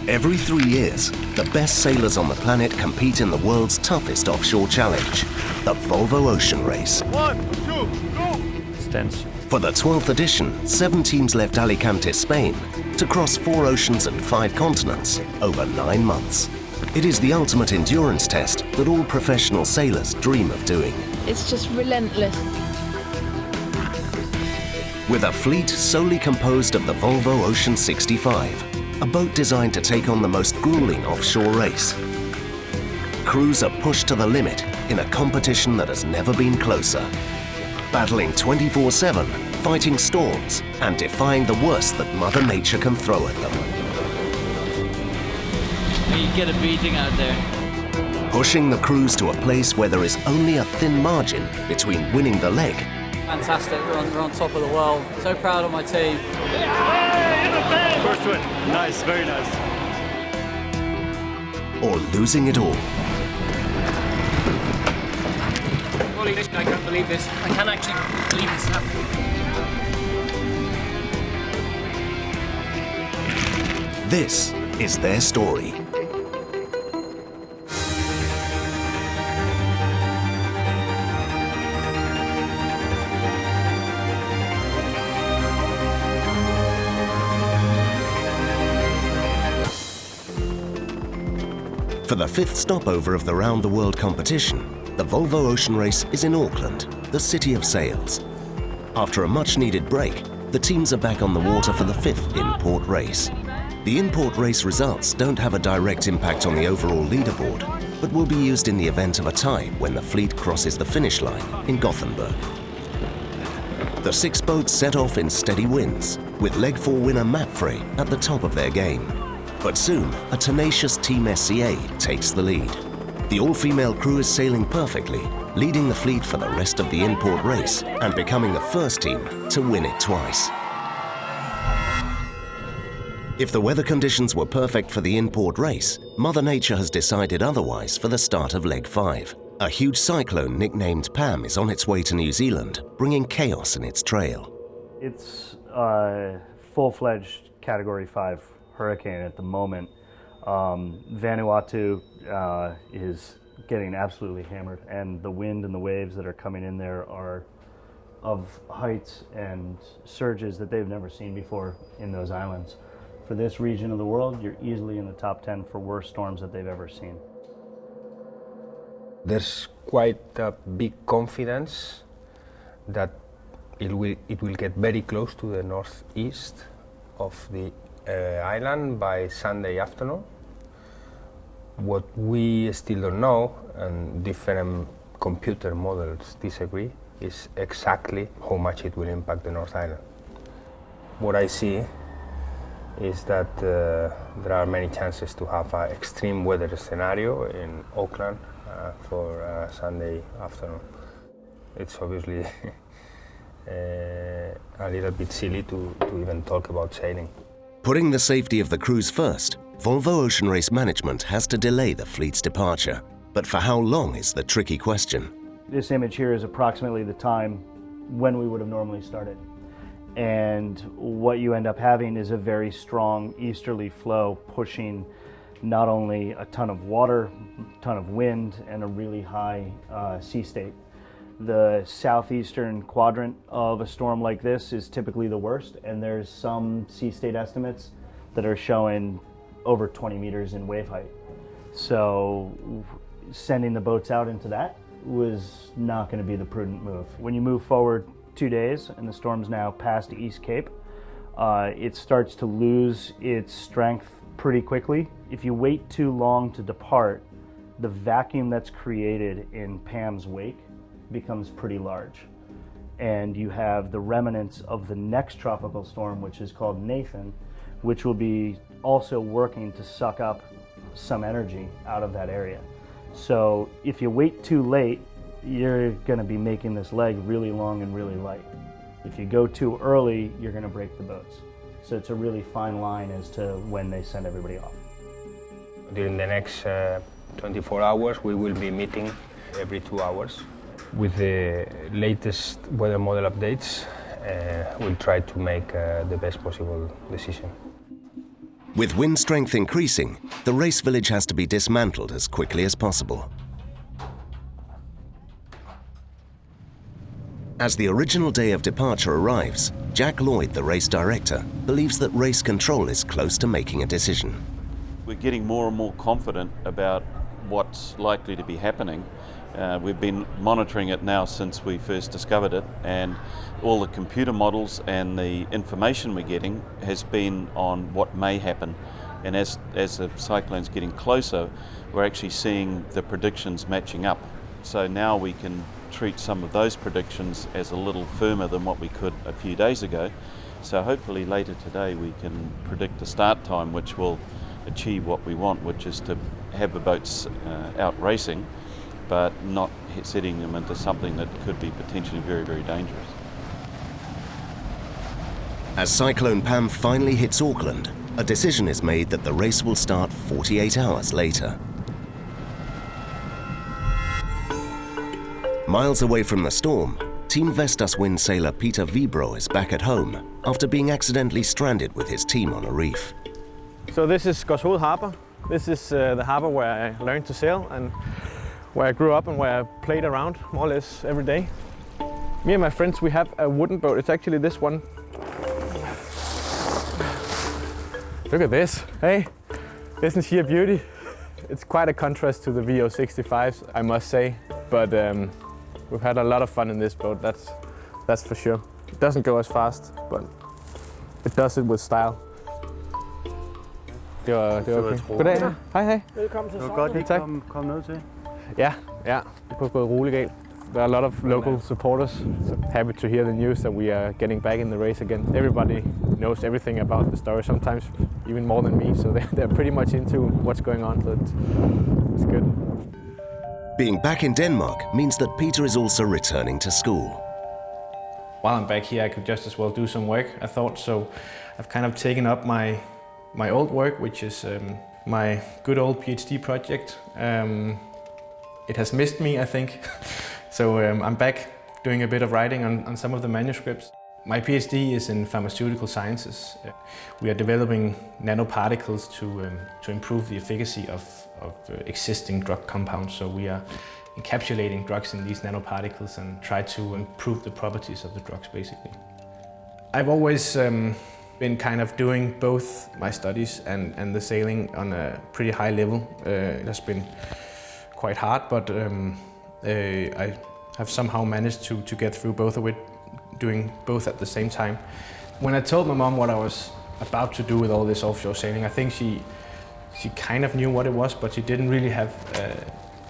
Every 3 years, the best sailors on the planet compete in the world's toughest offshore challenge, the Volvo Ocean Race. 1, 2, go! It's tense. For the 12th edition, 7 teams left Alicante, Spain, to cross 4 oceans and 5 continents over 9 months. It is the ultimate endurance test that all professional sailors dream of doing. It's just relentless. With a fleet solely composed of the Volvo Ocean 65, a boat designed to take on the most grueling offshore race. Crews are pushed to the limit in a competition that has never been closer. Battling 24/7, fighting storms, and defying the worst that Mother Nature can throw at them. You get a beating out there. Pushing the crews to a place where there is only a thin margin between winning the leg. Fantastic, we're on top of the world. So proud of my team. First win. Nice, very nice. Or losing it all. Holy shit, I can't believe this. I can't actually believe this happening. This is their story. For the 5th stopover of the round-the-world competition, the Volvo Ocean Race is in Auckland, the city of sails. After a much-needed break, the teams are back on the water for the 5th in-port race. The in-port race results don't have a direct impact on the overall leaderboard, but will be used in the event of a tie when the fleet crosses the finish line in Gothenburg. The 6 boats set off in steady winds, with Leg 4 winner Mapfre at the top of their game. But soon, a tenacious Team SCA takes the lead. The all-female crew is sailing perfectly, leading the fleet for the rest of the in-port race and becoming the first team to win it twice. If the weather conditions were perfect for the in-port race, Mother Nature has decided otherwise for the start of Leg 5. A huge cyclone nicknamed Pam is on its way to New Zealand, bringing chaos in its trail. It's a full-fledged Category 5 hurricane at the moment. Vanuatu is getting absolutely hammered, and the wind and the waves that are coming in there are of heights and surges that they've never seen before in those islands. For this region of the world, you're easily in the top 10 for worst storms that they've ever seen. There's quite a big confidence that it will get very close to the northeast of the island by Sunday afternoon. What we still don't know, and different computer models disagree, is exactly how much it will impact the North Island. What I see is that there are many chances to have an extreme weather scenario in Auckland for Sunday afternoon. It's obviously a little bit silly to even talk about sailing. Putting the safety of the crews first, Volvo Ocean Race management has to delay the fleet's departure. But for how long is the tricky question. This image here is approximately the time when we would have normally started. And what you end up having is a very strong easterly flow pushing not only a ton of water, a ton of wind, and a really high sea state. The southeastern quadrant of a storm like this is typically the worst, and there's some sea state estimates that are showing over 20 meters in wave height. So sending the boats out into that was not going to be the prudent move. When you move forward 2 days and the storm's now past East Cape, it starts to lose its strength pretty quickly. If you wait too long to depart, the vacuum that's created in Pam's wake becomes pretty large. And you have the remnants of the next tropical storm, which is called Nathan, which will be also working to suck up some energy out of that area. So if you wait too late, you're going to be making this leg really long and really light. If you go too early, you're going to break the boats. So it's a really fine line as to when they send everybody off. During the next 24 hours, we will be meeting every 2 hours. With the latest weather model updates, we'll try to make the best possible decision. With wind strength increasing, the race village has to be dismantled as quickly as possible. As the original day of departure arrives, Jack Lloyd, the race director, believes that race control is close to making a decision. We're getting more and more confident about what's likely to be happening. We've been monitoring it now since we first discovered it, and all the computer models and the information we're getting has been on what may happen. And as the cyclone's getting closer, we're actually seeing the predictions matching up. So now we can treat some of those predictions as a little firmer than what we could a few days ago. So hopefully later today we can predict the start time, which will achieve what we want, which is to have the boats out racing, but not setting them into something that could be potentially very, very dangerous. As Cyclone Pam finally hits Auckland, a decision is made that the race will start 48 hours later. Miles away from the storm, Team Vestas wind sailor Peter Wibroe is back at home after being accidentally stranded with his team on a reef. So this is Scotswold Harbour. This is the harbour where I learned to sail and where I grew up and where I played around more or less every day. Me and my friends, we have a wooden boat. It's actually this one. Look at this. Hey, isn't she a beauty? It's quite a contrast to the VO65s, I must say, but we've had a lot of fun in this boat, that's for sure. It doesn't go as fast, but it does it with style. Det var okay. Goddag. Hej. Velkommen til Cyclone. Tak. Kom ned til. Ja, det kunne gå roligt galt. There are a lot of local supporters. So happy to hear the news that we are getting back in the race again. Everybody knows everything about the story, sometimes even more than me, so they're pretty much into what's going on, so it's good. Being back in Denmark means that Peter is also returning to school. While I'm back here, I could just as well do some work, I thought, so I've kind of taken up my old work, which is my good old PhD project. It has missed me, I think. So I'm back doing a bit of writing on some of the manuscripts. My PhD is in pharmaceutical sciences. We are developing nanoparticles to improve the efficacy of existing drug compounds. So we are encapsulating drugs in these nanoparticles and try to improve the properties of the drugs, basically. I've always been kind of doing both my studies and the sailing on a pretty high level. It has been quite hard, but I have somehow managed to get through both of it, doing both at the same time. When I told my mom what I was about to do with all this offshore sailing, I think she kind of knew what it was, but she didn't really have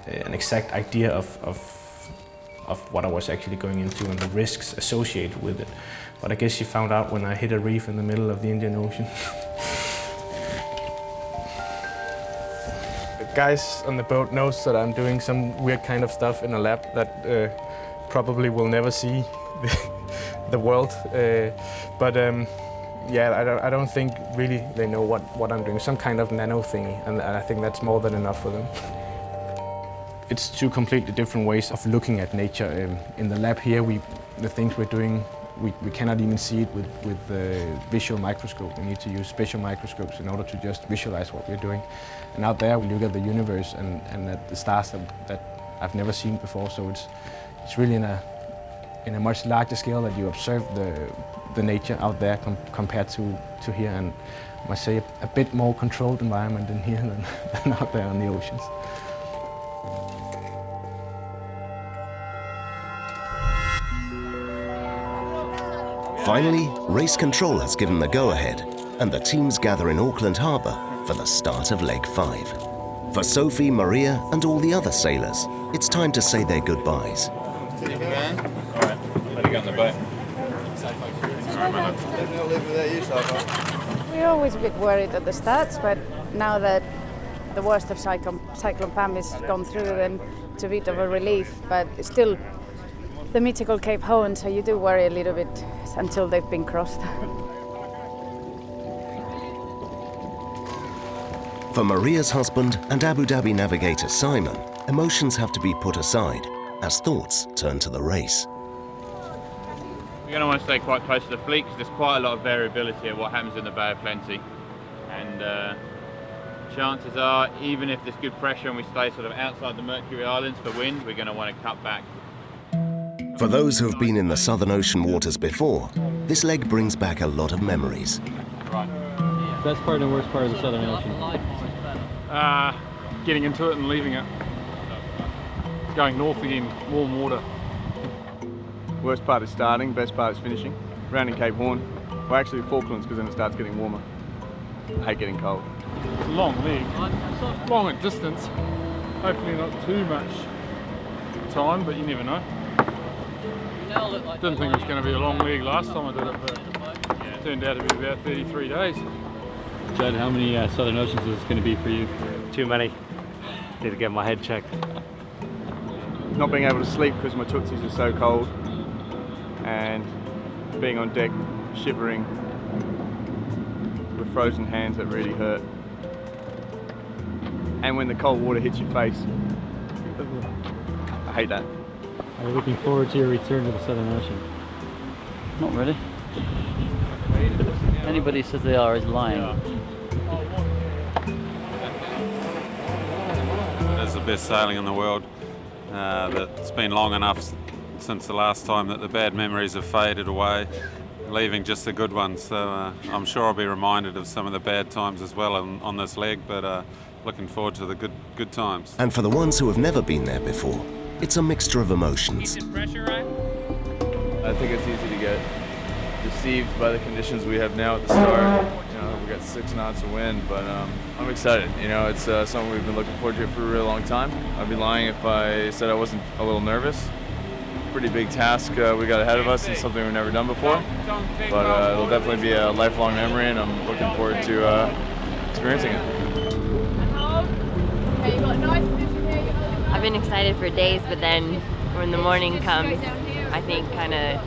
an exact idea of what I was actually going into and the risks associated with it. But I guess she found out when I hit a reef in the middle of the Indian Ocean. The guys on the boat knows that I'm doing some weird kind of stuff in a lab that probably will never see the world. Yeah, I don't think really they know what I'm doing. Some kind of nano thingy, and I think that's more than enough for them. It's two completely different ways of looking at nature. In the lab here, the things we're doing, we cannot even see it with the visual microscope. We need to use special microscopes in order to just visualize what we're doing. And out there, we look at the universe and at the stars that I've never seen before. So it's really in a much larger scale that you observe the nature out there compared to here, and I must say a bit more controlled environment in here than out there on the oceans. Finally, race control has given the go-ahead, and the teams gather in Auckland Harbour for the start of Leg 5. For Sophie, Maria, and all the other sailors, it's time to say their goodbyes. We're always a bit worried at the start, but now that the worst of Cyclone Pam is gone through, then it's a bit of a relief, but still the mythical Cape Horn, so you do worry a little bit until they've been crossed. For Maria's husband and Abu Dhabi navigator Simon, emotions have to be put aside as thoughts turn to the race. We're going to want to stay quite close to the fleet because there's quite a lot of variability of what happens in the Bay of Plenty. and chances are, even if there's good pressure and we stay sort of outside the Mercury Islands for wind, we're going to want to cut back. For those who've been in the Southern Ocean waters before, this leg brings back a lot of memories. Best part and worst part of the Southern Ocean? Getting into it and leaving it. Going north again, warm water. Worst part is starting, best part is finishing. Rounding Cape Horn, well actually the Falklands, because then it starts getting warmer. I hate getting cold. Long leg, long at distance. Hopefully not too much time, but you never know. Didn't think it was going to be a long leg last time I did it, but it turned out to be about 33 days. Judd, how many Southern Oceans is this going to be for you? Too many. Need to get my head checked. Not being able to sleep because my tootsies are so cold, and being on deck shivering with frozen hands that really hurt. And when the cold water hits your face, I hate that. Are you looking forward to your return to the Southern Ocean? Not really. Anybody who says they are is lying. It's the best sailing in the world. It's been long enough since the last time that the bad memories have faded away, leaving just the good ones. So I'm sure I'll be reminded of some of the bad times as well on this leg, but looking forward to the good times. And for the ones who have never been there before, it's a mixture of emotions. I think it's easy to get deceived by the conditions we have now at the start. You know, we got 6 knots of wind, but I'm excited. You know, it's something we've been looking forward to for a really long time. I'd be lying if I said I wasn't a little nervous. Pretty big task we got ahead of us and something we've never done before. But it'll definitely be a lifelong memory, and I'm looking forward to experiencing it. I've been excited for days, but then when the morning comes, I think kind of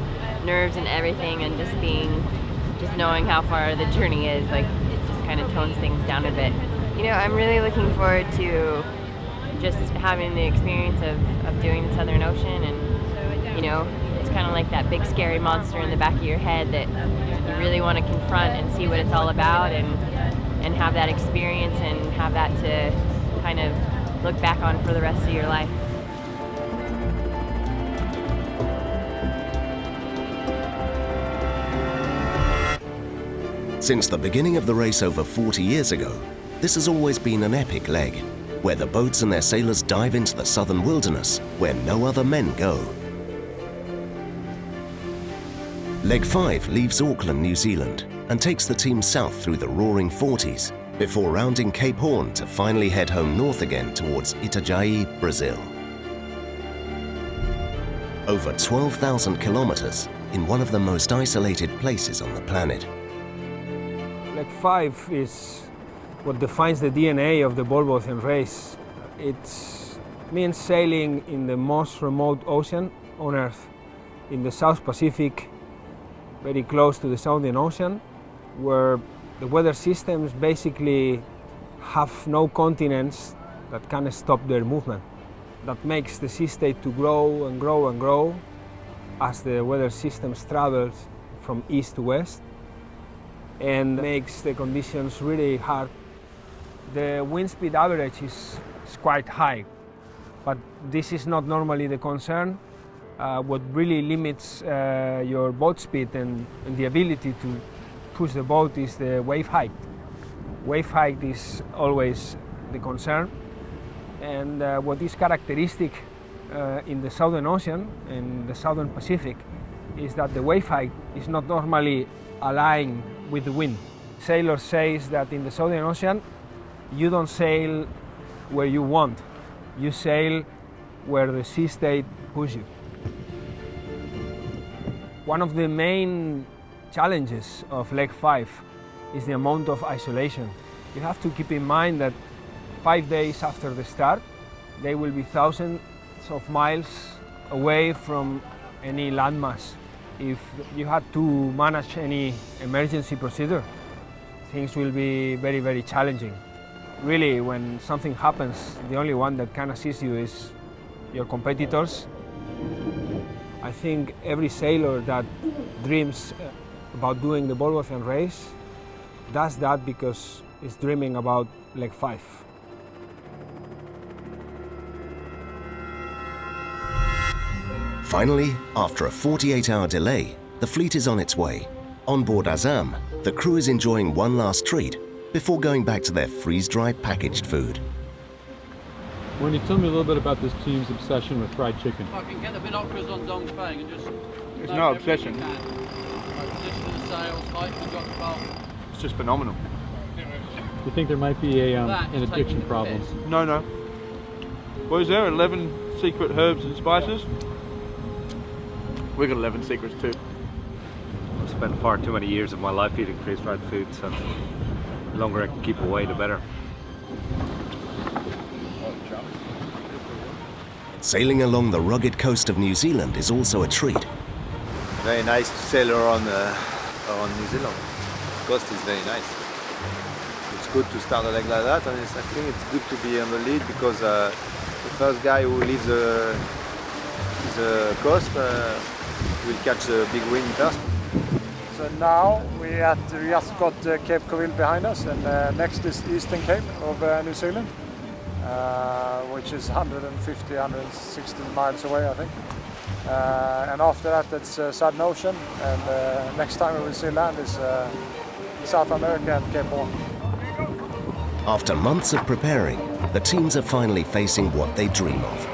nerves and everything, and just knowing how far the journey is, like it just kind of tones things down a bit. You know, I'm really looking forward to just having the experience of doing the Southern Ocean, and you know, it's kind of like that big scary monster in the back of your head that you really want to confront and see what it's all about, and have that experience and have that to kind of look back on for the rest of your life. Since the beginning of the race over 40 years ago, this has always been an epic leg, where the boats and their sailors dive into the southern wilderness where no other men go. Leg 5 leaves Auckland, New Zealand, and takes the team south through the roaring 40s, before rounding Cape Horn to finally head home north again towards Itajaí, Brazil. Over 12,000 kilometers in one of the most isolated places on the planet. Leg 5 is what defines the DNA of the Volvo race. It means sailing in the most remote ocean on Earth, in the South Pacific, very close to the Southern Ocean, where the weather systems basically have no continents that can stop their movement. That makes the sea state to grow and grow and grow as the weather systems travel from east to west, and makes the conditions really hard. The wind speed average is quite high, but this is not normally the concern. What really limits your boat speed and the ability to push the boat is the wave height. Wave height is always the concern, and what is characteristic in the Southern Ocean and the Southern Pacific is that the wave height is not normally aligned with the wind. Sailors say that in the Southern Ocean you don't sail where you want, you sail where the sea state pushes you. One of the main challenges of Leg 5 is the amount of isolation. You have to keep in mind that 5 days after the start, they will be thousands of miles away from any landmass. If you had to manage any emergency procedure, things will be very, very challenging. Really, when something happens, the only one that can assist you is your competitors. I think every sailor that dreams about doing the Volvo race does that because is dreaming about leg 5. Finally, after a 48-hour delay, the fleet is on its way. On board Azam, the crew is enjoying one last treat before going back to their freeze-dried packaged food. Wendy, tell me a little bit about this team's obsession with fried chicken. I can get the binoculars on Dongfeng and just... It's no obsession. Position of sails, height we've got the bow. It's just phenomenal. Do you think there might be an addiction problem? No. What is there? 11 secret herbs and spices? We got 11 secrets too. I've spent far too many years of my life eating freeze-dried food, so the longer I can keep away, the better. Sailing along the rugged coast of New Zealand is also a treat. Very nice to sail around New Zealand. The coast is very nice. It's good to start a leg like that, and I think it's good to be on the lead because the first guy who leaves the coast will catch a big wind first. So now we just got Cape Colville behind us, and next is Eastern Cape of New Zealand, which is 150, 160 miles away, I think. And after that, it's Southern Ocean, and next time we will see land is South America and Cape Horn. After months of preparing, the teams are finally facing what they dream of.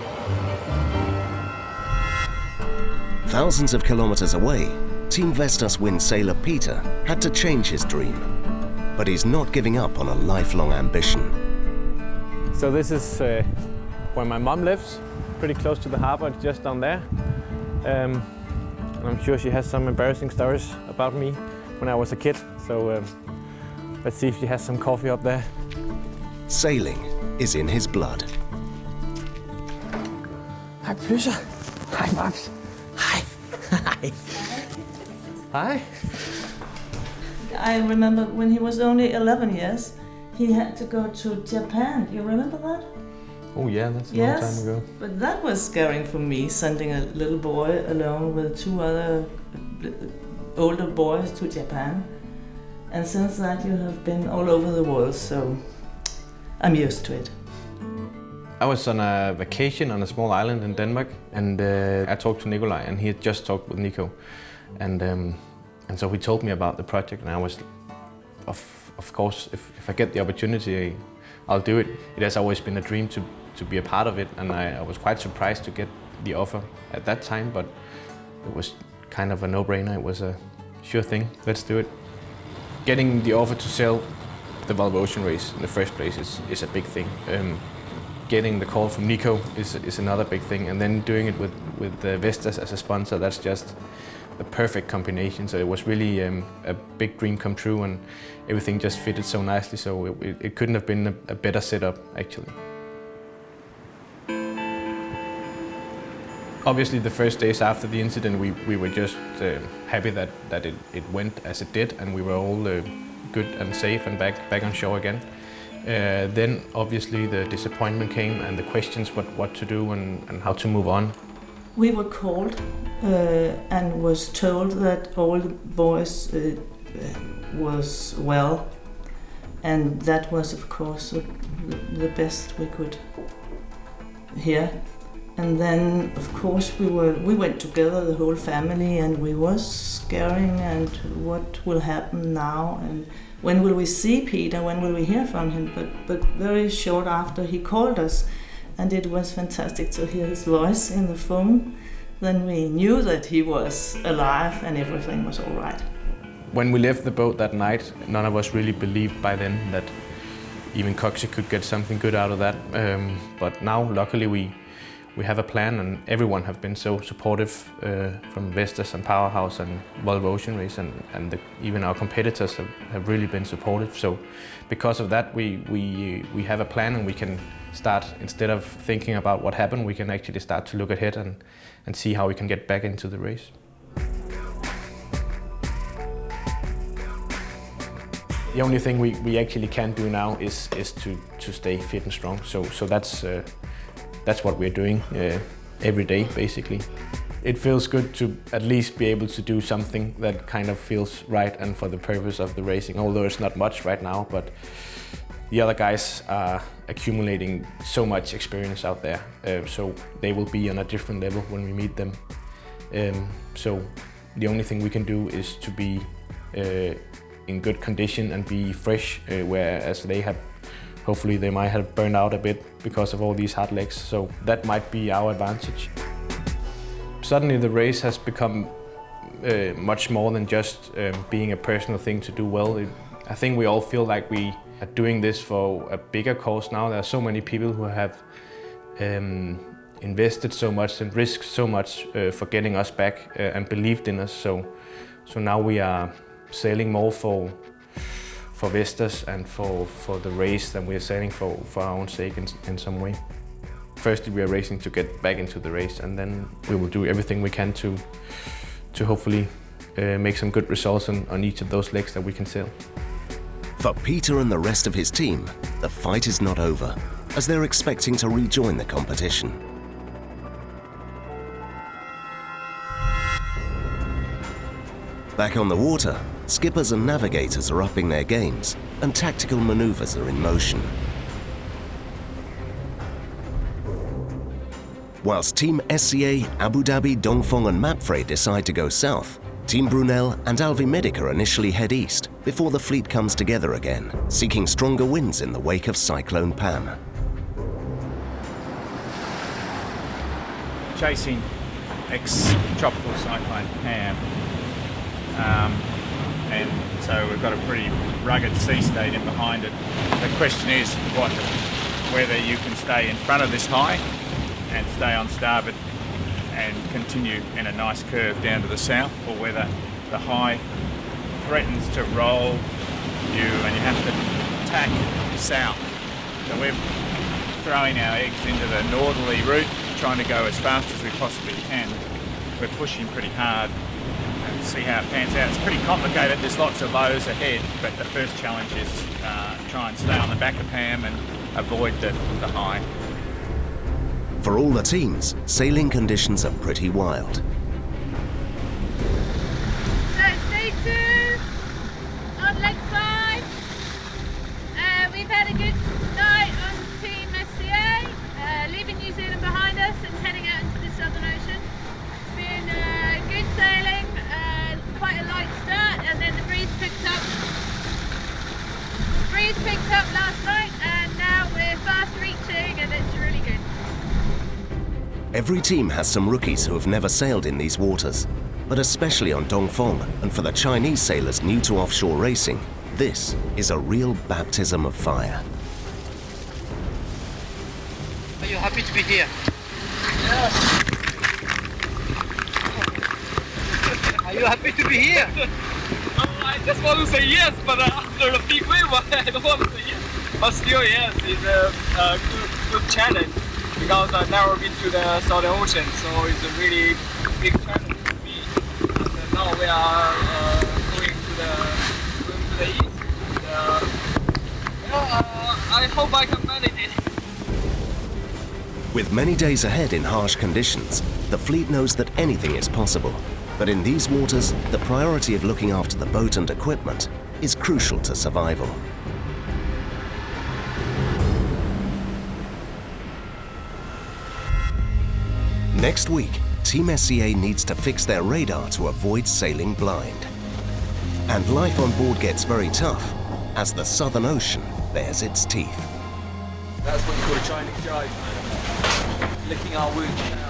Thousands of kilometers away, Team Vestas wind sailor Peter had to change his dream. But he's not giving up on a lifelong ambition. So this is where my mom lives, pretty close to the harbor, just down there. And I'm sure she has some embarrassing stories about me when I was a kid. So let's see if she has some coffee up there. Sailing is in his blood. Hi, Plysser. Hi, Babs. Hi. Hi. Hi. I remember when he was only 11 years, he had to go to Japan. You remember that? Oh yeah, that's a long time ago. But that was scary for me, sending a little boy alone with 2 other older boys to Japan. And since that you have been all over the world, so I'm used to it. I was on a vacation on a small island in Denmark, and I talked to Nikolai, and he had just talked with Nico. And so he told me about the project, and I was, of course, if I get the opportunity, I'll do it. It has always been a dream to be a part of it, and I was quite surprised to get the offer at that time, but it was kind of a no-brainer. It was a sure thing, let's do it. Getting the offer to sail the Volvo Ocean Race in the first place is a big thing. Getting the call from Nico is another big thing, and then doing it with Vestas as a sponsor, that's just a perfect combination. So it was really a big dream come true, and everything just fitted so nicely, so it couldn't have been a better setup, actually. Obviously, the first days after the incident, we were just happy that it went as it did, and we were all good and safe and back on shore again. Then obviously the disappointment came and the questions what to do and how to move on. We were called and was told that all the boys was well, and that was of course the best we could hear. And then of course we went together, the whole family, and we was scaring and what will happen now, and when will we see Peter, when will we hear from him? But very short after he called us, and it was fantastic to hear his voice in the phone. Then we knew that he was alive and everything was all right. When we left the boat that night, none of us really believed by then that even Coxie could get something good out of that. But now, luckily, we have a plan, and everyone have been so supportive from Vestas and Powerhouse and Volvo Ocean Race, and even our competitors have really been supportive. So because of that, we have a plan, and we can start, instead of thinking about what happened, we can actually start to look ahead and see how we can get back into the race. The only thing we actually can do now is to stay fit and strong. So that's what we're doing every day, basically. It feels good to at least be able to do something that kind of feels right and for the purpose of the racing, although it's not much right now, but the other guys are accumulating so much experience out there, so they will be on a different level when we meet them. So the only thing we can do is to be in good condition and be fresh, whereas they have, hopefully they might have burned out a bit because of all these hard legs, so that might be our advantage. Suddenly the race has become much more than just being a personal thing to do well. I think we all feel like we are doing this for a bigger cause now. There are so many people who have invested so much and risked so much for getting us back and believed in us. So now we are sailing more for Vestas and for the race than we are sailing for our own sake in some way. Firstly, we are racing to get back into the race, and then we will do everything we can to hopefully make some good results on each of those legs that we can sail. For Peter and the rest of his team, the fight is not over, as they're expecting to rejoin the competition. Back on the water, skippers and navigators are upping their games, and tactical maneuvers are in motion. Whilst Team SCA, Abu Dhabi, Dongfeng and Mapfre decide to go south, Team Brunel and Alvi Medica initially head east before the fleet comes together again, seeking stronger winds in the wake of Cyclone Pam. Chasing ex-tropical Cyclone Pam, and so we've got a pretty rugged sea state in behind it. The question is whether you can stay in front of this high and stay on starboard and continue in a nice curve down to the south, or whether the high threatens to roll you and you have to tack south. So we're throwing our eggs into the northerly route, trying to go as fast as we possibly can. We're pushing pretty hard and see how it pans out. It's pretty complicated, there's lots of lows ahead, but the first challenge is try and stay on the back of Pam and avoid the high. For all the teams, sailing conditions are pretty wild. So stay tuned on leg 5. We've had a good night on Team SCA, leaving New Zealand behind us and heading out into the Southern Ocean. It's been good sailing, quite a light start, and then the breeze picked up. The breeze picked up last night, and now we're fast reaching, and it's really good. Every team has some rookies who have never sailed in these waters, but especially on Dongfeng and for the Chinese sailors new to offshore racing, this is a real baptism of fire. Are you happy to be here? Yes. Are you happy to be here? I just want to say yes, but after the big wave, I don't want to say yes. But still, yes, it's a good challenge. Because I've never been to the Southern Ocean, so it's a really big challenge for me. And now we are going to the east. I hope I can manage it. With many days ahead in harsh conditions, the fleet knows that anything is possible. But in these waters, the priority of looking after the boat and equipment is crucial to survival. Next week, Team SCA needs to fix their radar to avoid sailing blind. And life on board gets very tough as the Southern Ocean bares its teeth. That's what you call a Chinese jive, man. Licking our wounds now.